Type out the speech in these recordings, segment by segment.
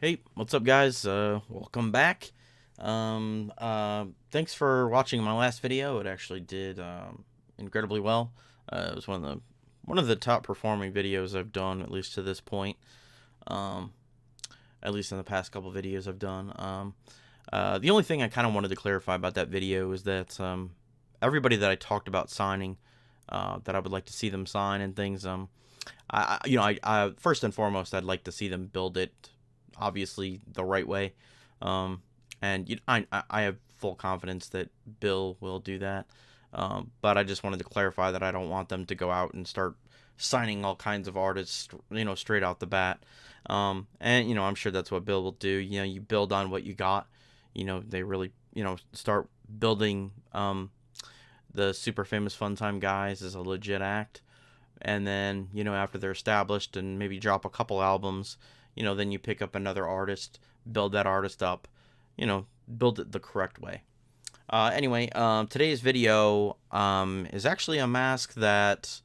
Hey, what's up, guys? Welcome back. Thanks for watching my last video. It actually did incredibly well. It was one of the top performing videos I've done, at least to this point. Um, at least in the past couple videos I've done. The only thing I kind of wanted to clarify about that video is that everybody that I talked about signing, that I would like to see them sign and things. I first and foremost, I'd like to see them build it obviously the right way. Um, and I have full confidence that Bill will do that. But I just wanted to clarify that I don't want them to go out and start signing all kinds of artists, straight out the bat. And I'm sure that's what Bill will do. You build on what you got. They really, start building the Super Famous Fun Time guys as a legit act. And then, after they're established and maybe drop a couple albums, then you pick up another artist, build that artist up, build it the correct way. Anyway, today's video is actually a mask that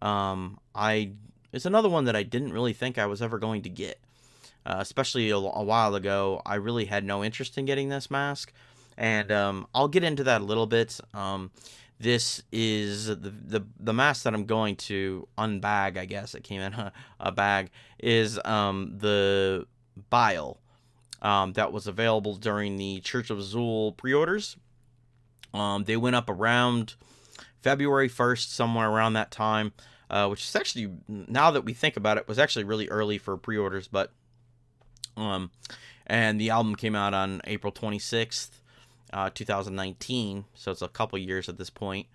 it's another one that I didn't really think I was ever going to get. Especially a while ago, I really had no interest in getting this mask. And I'll get into that a little bit. This is the mask that I'm going to unbag, I guess. It came in a bag, is the Bile that was available during the Church of Zool pre-orders. They went up around February 1st, somewhere around that time, which is actually, now that we think about it, was actually really early for pre-orders. But and the album came out on April 26th. 2019, so it's a couple years at this point.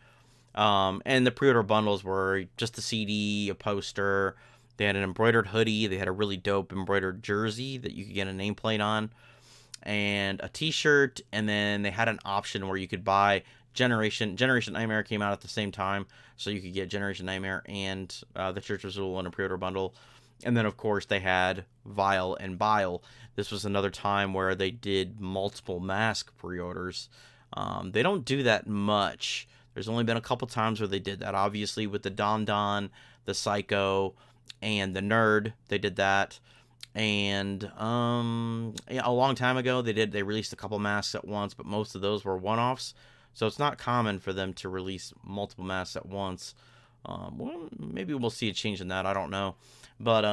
And the pre-order bundles were just a CD, a poster. They had an embroidered hoodie. They had a really dope embroidered jersey that you could get a nameplate on, and a t-shirt. And then they had an option where you could buy Generation Nightmare came out at the same time, so you could get Generation Nightmare and the Church of Zool in a pre-order bundle. And then, of course, they had Vile and Bile. This was another time where they did multiple mask pre-orders. They don't do that much. There's only been a couple times where they did that. Obviously, with the Don Don, the Psycho, and the Nerd, they did that. And yeah, a long time ago, they released a couple masks at once, but most of those were one-offs. So it's not common for them to release multiple masks at once. Well, maybe we'll see a change in that. I don't know. But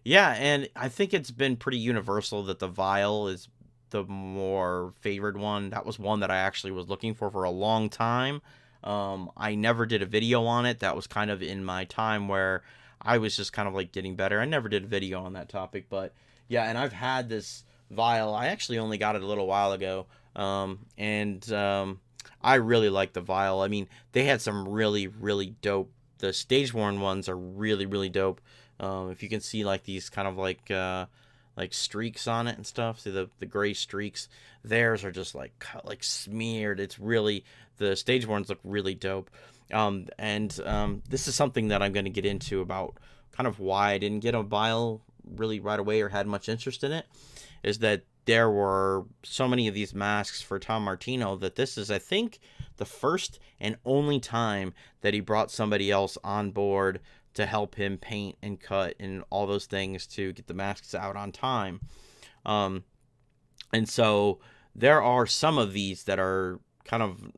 yeah, and I think it's been pretty universal that the Vile is the more favored one. That was one that I actually was looking for a long time. I never did a video on it. That was kind of in my time where I was just kind of like getting better. I never did a video on that topic, but yeah, and I've had this Vile. I actually only got it a little while ago. I really like the Vile. I mean, they had some really, really dope. The stage worn ones are really, really dope. If you can see like these kind of like streaks on it and stuff, see the gray streaks. Theirs are just like smeared. It's really, the stage ones look really dope. This is something that I'm going to get into about kind of why I didn't get a Vile really right away or had much interest in it. Is that there were so many of these masks for Tom Martino that this is, I think, the first and only time that he brought somebody else on board to help him paint and cut and all those things to get the masks out on time. And so there are some of these that are kind of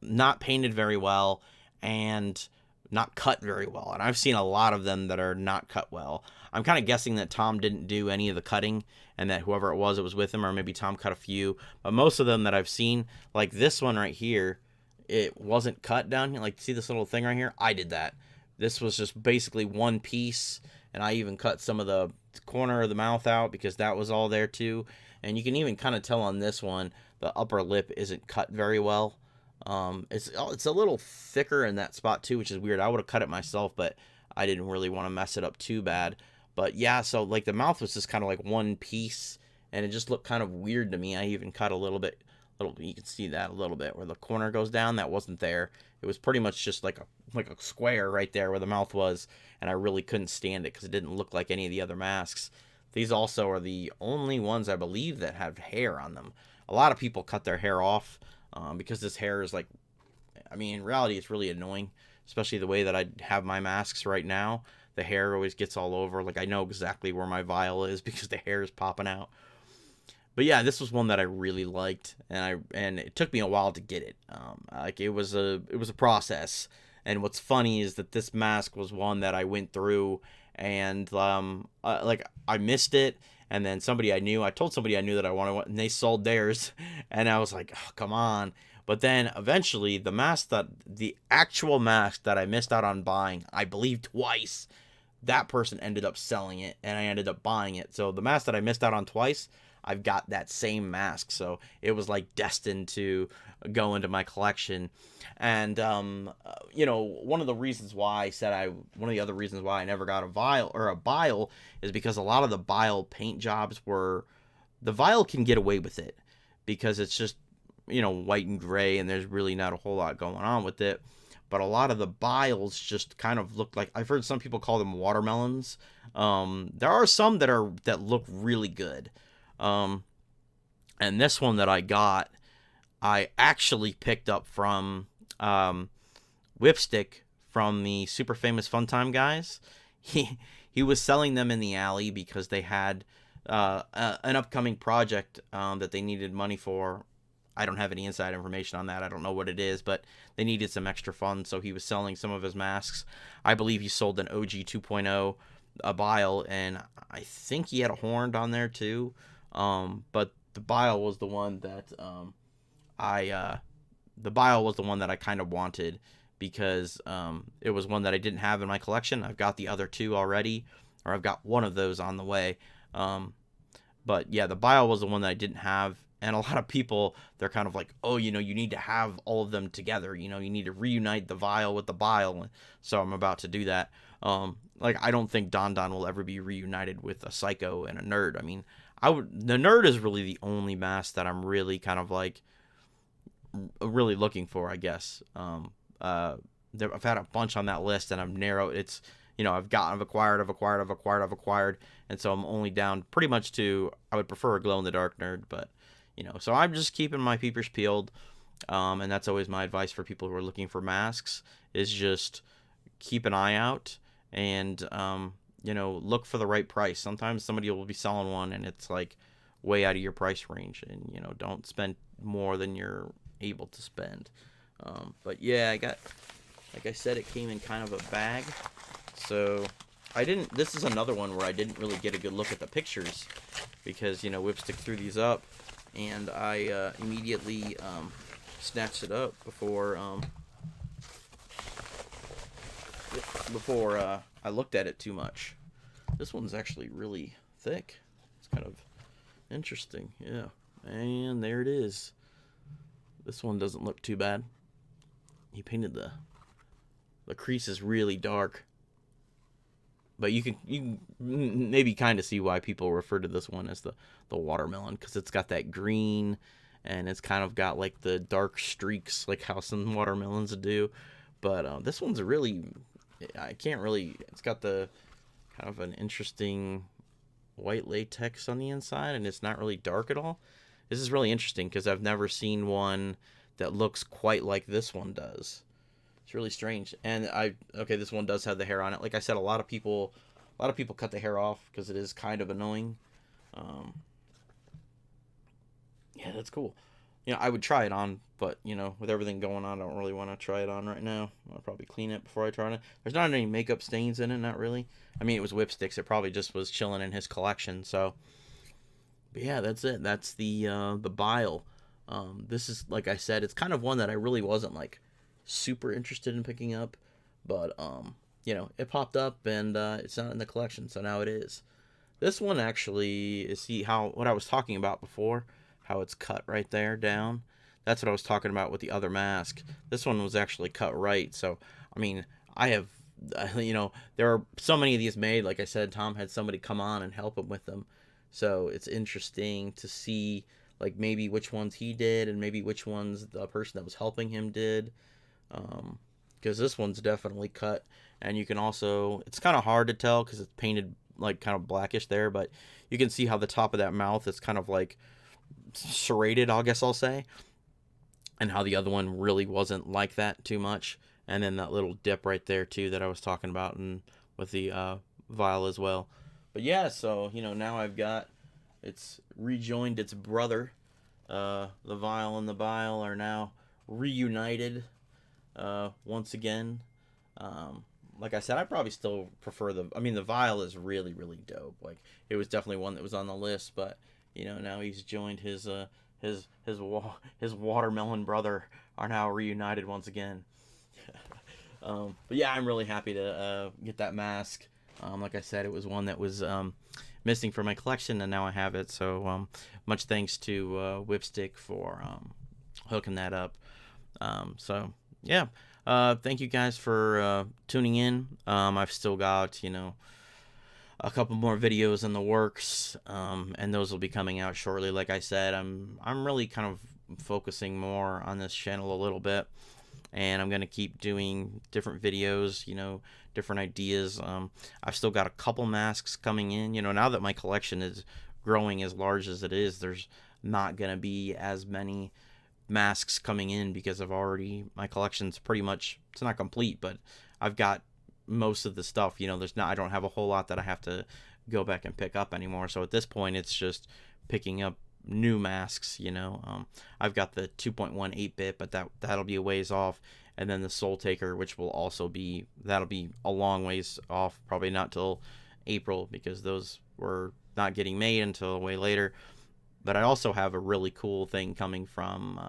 not painted very well and not cut very well. And I've seen a lot of them that are not cut well. I'm kind of guessing that Tom didn't do any of the cutting and that whoever it was with him, or maybe Tom cut a few. But most of them that I've seen, like this one right here, it wasn't cut down here. Like, see this little thing right here? I did that. This was just basically one piece, and I even cut some of the corner of the mouth out because that was all there too. And you can even kind of tell on this one, the upper lip isn't cut very well. It's a little thicker in that spot too, which is weird. I would have cut it myself, but I didn't really want to mess it up too bad. But yeah, so like the mouth was just kind of like one piece, and it just looked kind of weird to me. I even cut a little bit, you can see that a little bit where the corner goes down. That wasn't there. It was pretty much just like a square right there where the mouth was, and I really couldn't stand it because it didn't look like any of the other masks. These also are the only ones I believe that have hair on them. A lot of people cut their hair off because this hair is like, I mean, in reality, it's really annoying, especially the way that I have my masks right now. the hair always gets all over. Like, I know exactly where my vial is because the hair is popping out. But yeah, this was one that I really liked, and it took me a while to get it. Like, it was a process. And what's funny is that this mask was one that I went through, and like, I missed it. And then I told somebody I knew that I wanted one, and they sold theirs, and I was like, oh, come on. But then eventually, the actual mask that I missed out on buying, I believe twice, that person ended up selling it, and I ended up buying it. So the mask that I missed out on twice, I've got that same mask. So it was like destined to go into my collection. And one of the other reasons why I never got a vial or a Bile is because a lot of the Bile paint jobs the vial can get away with it because it's just, white and gray, and there's really not a whole lot going on with it. But a lot of the Biles just kind of look like, I've heard some people call them watermelons. There are some that look really good. And this one that I got, I actually picked up from Whipstick from the Super Famous Fun Time guys. He was selling them in the alley because they had an upcoming project that they needed money for. I don't have any inside information on that. I don't know what it is, but they needed some extra funds, so he was selling some of his masks. I believe he sold an OG 2.0 a Bile, and I think he had a Horned on there too. But the Bile was the one that I kind of wanted because it was one that I didn't have in my collection. I've got the other two already, or I've got one of those on the way. But yeah, the Bile was the one that I didn't have. And a lot of people, they're kind of like, oh, you need to have all of them together. You need to reunite the vial with the Bile. So I'm about to do that. I don't think Don will ever be reunited with a Psycho and a Nerd. I mean, the Nerd is really the only mask that I'm really kind of like really looking for, I guess. I've had a bunch on that list, and I've narrowed. It's I've acquired, and so I'm only down pretty much to, I would prefer a glow in the dark Nerd, but so I'm just keeping my peepers peeled, and that's always my advice for people who are looking for masks, is just keep an eye out and look for the right price. Sometimes somebody will be selling one and it's like way out of your price range, and don't spend more than you're able to spend. But yeah, like I said, it came in kind of a bag, so this is another one where I didn't really get a good look at the pictures because Whipstick threw these up, and I immediately snatched it up before I looked at it too much. This one's actually really thick. It's kind of interesting, yeah. And there it is. This one doesn't look too bad. He painted the crease is really dark, but you can maybe kind of see why people refer to this one as the watermelon, because it's got that green, and it's kind of got like the dark streaks like how some watermelons do. But this one's really, it's got the kind of an interesting white latex on the inside, and it's not really dark at all. This is really interesting because I've never seen one that looks quite like this one does. It's really strange. And this one does have the hair on it. Like I said, a lot of people cut the hair off because it is kind of annoying. Yeah, that's cool. I would try it on, but with everything going on, I don't really want to try it on right now. I'll probably clean it before I try it. There's not any makeup stains in it, not really. I mean, it was Whipsticks. It probably just was chilling in his collection. So, but yeah, that's it. That's the Bile. This is, like I said, it's kind of one that I really wasn't like super interested in picking up, but it popped up, and it's not in the collection, so now it is. This one actually is what I was talking about before, how it's cut right there down. That's what I was talking about with the other mask. This one was actually cut right. So I mean, I have there are so many of these made. Like I said, Tom had somebody come on and help him with them, so it's interesting to see like maybe which ones he did and maybe which ones the person that was helping him did, because this one's definitely cut. And you can also, it's kind of hard to tell because it's painted like kind of blackish there, but you can see how the top of that mouth is kind of like serrated, I guess I'll say, and how the other one really wasn't like that too much. And then that little dip right there too that I was talking about in with the vial as well. But yeah, so now I've got it's rejoined its brother. The vial and the bile are now reunited once again. Like I said, I probably still prefer the vial is really, really dope. Like, it was definitely one that was on the list, but now he's joined his watermelon brother are now reunited once again. But yeah, I'm really happy to get that mask. Like I said, it was one that was missing from my collection, and now I have it. So much thanks to Whipstick for hooking that up. So yeah, thank you guys for tuning in. I've still got a couple more videos in the works, and those will be coming out shortly. Like I said, I'm really kind of focusing more on this channel a little bit, and I'm gonna keep doing different videos, different ideas. I've still got a couple masks coming in. Now that my collection is growing as large as it is, there's not gonna be as many masks coming in because my collection's pretty much, it's not complete, but I've got most of the stuff. I don't have a whole lot that I have to go back and pick up anymore. So at this point, it's just picking up new masks. I've got the 2.1 8-bit, but that'll be a ways off, and then the Soul Taker, which will also that'll be a long ways off, probably not till April, because those were not getting made until way later. But I also have a really cool thing coming from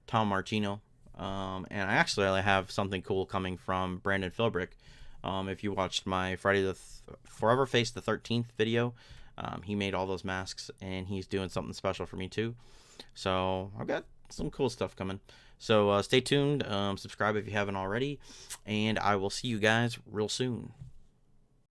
Tom Martino, and I actually have something cool coming from Brandon Philbrick. If you watched my Forever Face the 13th video, he made all those masks, and he's doing something special for me too. So I've got some cool stuff coming. So stay tuned, subscribe if you haven't already, and I will see you guys real soon.